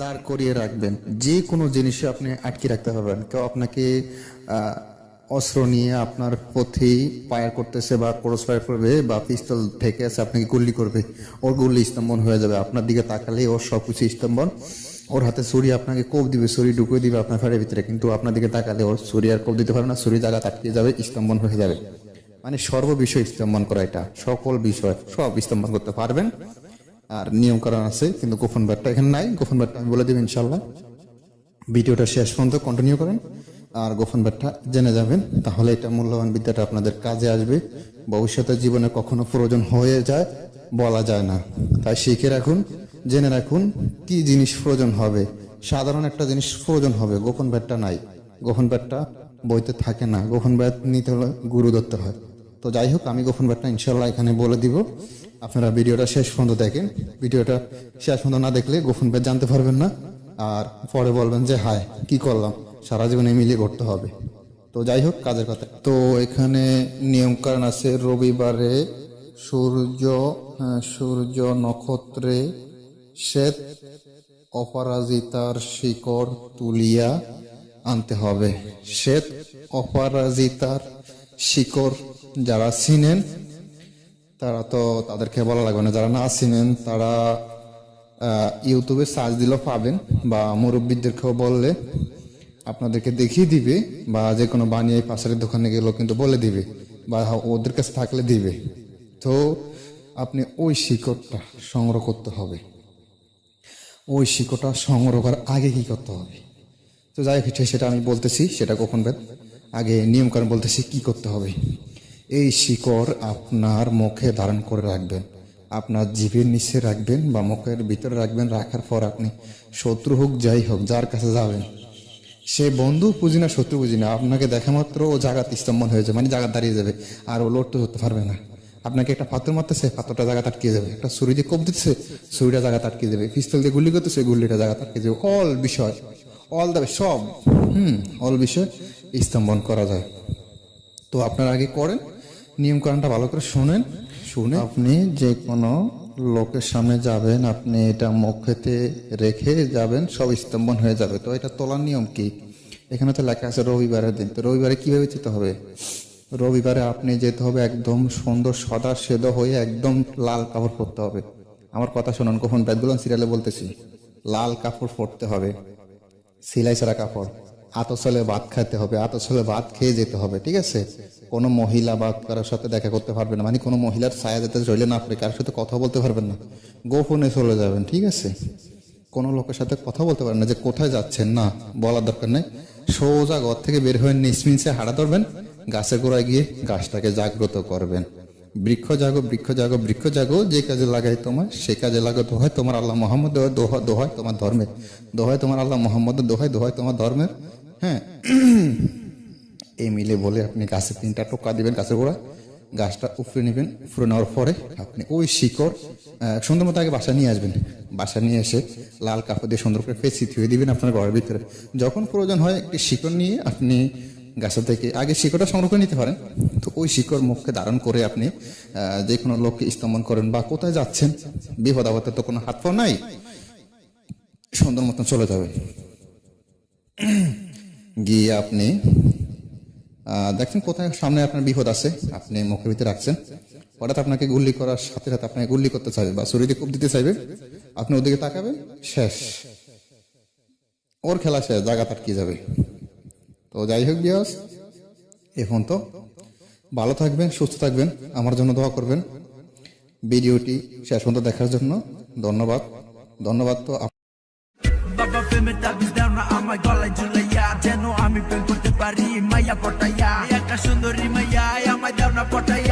দাঁড় করিয়ে রাখবেন। যে কোনো জিনিসে আপনি আটকে রাখতে পারবেন। কেউ আপনাকে অস্ত্র নিয়ে আপনার পথে ফায়ার করতেছে বা ক্রস ফায়ার করবে বা পিস্তল ঠেকে আছে আপনাকে গুলি করবে, ওর গুলি স্তম্ভন হয়ে যাবে। আপনার দিকে তাকালে ওর সবকিছু স্তম্ভন। ওর হাতে ছুরি আপনাকে কোপ দিবে, ছুরি ঢুকিয়ে দিবে আপনার ফাড়ের ভিতরে, কিন্তু আপনার দিকে তাকালে ওর ছুরি আর কোপ দিতে পারে না, ছুরি জায়গা আটকে যাবে, স্তম্ভন হয়ে যাবে। মানে সর্ববিষয় স্তম্ভন করা, এটা সকল বিষয় সব স্তম্ভন করতে পারবেন। আর নিয়ম কারণ আছে, কিন্তু গোপন ব্যাটটা এখানে নাই। গোপন ব্যাটটা আমি বলে দেবো ইনশাল্লাহ। ভিডিওটা শেষ পর্যন্ত কন্টিনিউ করেন আর গোপন ব্যাটটা জেনে যাবেন, তাহলে এটা মূল্যবান বিদ্যাটা আপনাদের কাজে আসবে। ভবিষ্যতে জীবনে কখনো প্রয়োজন হয়ে যায় বলা যায় না, তাই শিখে রাখুন, জেনে রাখুন কি জিনিস প্রয়োজন হবে। সাধারণ একটা জিনিস প্রয়োজন হবে, গোপন ব্যাটটা নাই। গোপন ব্যাটটা বইতে থাকে না, গোপন ব্যাট নিতে হলে গুরু ধরতে হয়। তো যাই হোক, আমি গোপন ব্যাটটা ইনশাল্লাহ এখানে বলে দিব। আপনারা ভিডিওটা শেষ পর্যন্ত দেখেন। ভিডিওটা শেষ পর্যন্ত না দেখলে গোপন ব্যাট জানতে পারবেন না, আর পরে বলবেন যে হায় কি করলাম, সারা জীবনে মিলিয়ে করতে হবে। তো যাই হোক, কাজের কথা। তো এখানে নিয়ম কারণ আছে। রবিবারে সূর্য নক্ষত্রে শ্বেত অপরাজিতার শিকড় তুলিয়া আনতে হবে। শ্বেত অপরাজিতার শিকড় যারা চিনেন তারা তো তাদেরকে বলা লাগবে না, যারা না চিনেন তারা ইউটিউবে সার্চ দিলেও পাবেন, বা মুরব্বীদেরকেও বললে আপনাদেরকে দেখিয়ে দিবে, বা যে কোনো বানিয়ে পাশের দোকানে গেলেও কিন্তু বলে দিবে, বা ওদের কাছে থাকলে দিবে। তো আপনি ওই শিকড়টা সংগ্রহ করতে হবে। ওই শিকড়টা সংগ্রহ করার আগে কি করতে হবে, তো যাই হোক সেটা আমি বলতেছি, সেটা কখন বেদ আগে নিয়মকানুন বলতেছি কি করতে হবে। এই শিকড় আপনার মুখে ধারণ করে রাখবেন, আপনার জিভের নিচে রাখবেন বা মুখের ভিতরে রাখবেন। রাখার পর আপনি শত্রু হোক যাই হোক যার কাছে যাবেন, সে বন্ধু বুঝি না শত্রু বুঝি না, আপনাকে দেখা মাত্র ও জায়গাতে স্তম্ভন হয়ে যাবে, মানে জায়গা দাঁড়িয়ে যাবে, আর ও লড়তে ধরতে পারবে না। আপনাকে একটা পাথর মারতেছে, পাথরটা জায়গা আটকে যাবে। একটা ছুরি দিয়ে কোপ দিতেছে, ছুরিটা জায়গা আটকে যাবে। পিস্তল দিয়ে গুলি করতেছে, গুলিটা জায়গা আটকে যাবে। অল বিষয়, অল দ্য সব অল বিষয় স্তম্ভন করা যায়। তো আপনারা আগে করেন, নিয়ম কানুনটা ভালো করে শোনেন। শুনে আপনি যে কোনো লোকের সামনে যাবেন, আপনি এটা মুখেতে রেখে যাবেন, সব স্তম্ভন হয়ে যাবে। তো এটা তোলার নিয়ম কি, এখানে তো লেখা আছে রবিবারের দিন। তো রবিবারে কিভাবে যেতে হবে? রবিবারে আপনি যেতে হবে একদম সুন্দর সাদা সেদো হয়ে, একদম লাল কাপড় পরতে হবে। আমার কথা শুনুন, কখন ব্যাদগুলো সিরিয়ালে বলতেছি, লাল কাপড় পরতে হবে, সিলাই ছাড়া কাপড়। আতসলে ভাত খাইতে হবে, আতসলে ভাত খেয়ে যেতে হবে, ঠিক আছে? কোনো মহিলা বা কারোর সাথে দেখা করতে পারবেন না, মানে কোনো মহিলার ছায়া যাতে চলে না পড়ে, কারোর সাথে কথা বলতে পারবেন না, গোপনে চলে যাবেন, ঠিক আছে? কোনো লোকের সাথে কথা বলতে পারেন না, যে কোথায় যাচ্ছেন না বলার দরকার নেই। সোজা ঘর থেকে বের হয়ে নিসমিনসে হাঁটা ধরবেন, গাছের গোড়ায় গিয়ে গাছটাকে জাগ্রত করবেন। বৃক্ষ জাগো, বৃক্ষ জাগো, বৃক্ষ জাগো, যে কাজে লাগাই তোমার সে কাজে লাগো। দোহাই তোমার আল্লাহ মোহাম্মদ, দোহাই তোমার ধর্মের, দোহাই তোমার আল্লাহ মোহাম্মদ, দোহাই তোমার ধর্মের। হ্যাঁ, এই মিলে বলে আপনি গাছে 3টা টোকা দিবেন, গাছের গোড়া গাছটা উপরে নেবেন। উপরে নেওয়ার পরে আপনি ওই শিকড় সুন্দর মতো আগে বাসা নিয়ে আসবেন। বাসা নিয়ে এসে লাল কাপড় দিয়ে সুন্দর করে পেঁচিয়ে ধুয়ে দিবেন আপনার ঘরের ভিতরে। যখন প্রয়োজন হয় একটি শিকড় নিয়ে আপনি গাছের থেকে আগে শিকড়টা সংগ্রহ করে নিতে পারেন। তো ওই শিকড় মুখে ধারণ করে আপনি যে কোনো লোককে স্তম্ভন করেন, বা কোথায় যাচ্ছেন, বিপদ আপদে তো কোনো হাত পা নাই, সুন্দর মতন চলে যাবেন। গিয়ে আপনি দেখছেন কোথায় সামনে আপনার বিপদ আছে, আপনি মুখের ভিতরে রাখছেন। হঠাৎ আপনাকে গুলি করার সাথে সাথে আপনাকে গুলি করতে চাইবে বা ছুরি দিয়ে কোপ দিতে চাইবে, আপনি ওদিকে তাকাবেন, শেষ, ওর খেলা শেষ, জায়গা আটকে যাবে। তো যাই হোক বিয়াস, এখন তো ভালো থাকবেন, সুস্থ থাকবেন, আমার জন্য দোয়া করবেন। ভিডিওটি শেষ পর্যন্ত দেখার জন্য ধন্যবাদ। ধন্যবাদ। তো বাবা প্রেমের তাবিজ দাও না আমায় গলায় ঝুলাইয়া, যেন আমি প্রেম করতে পারি মাইয়া পটাইয়া, একটা সুন্দরী মাইয়া আমায় দাও না পটাইয়া।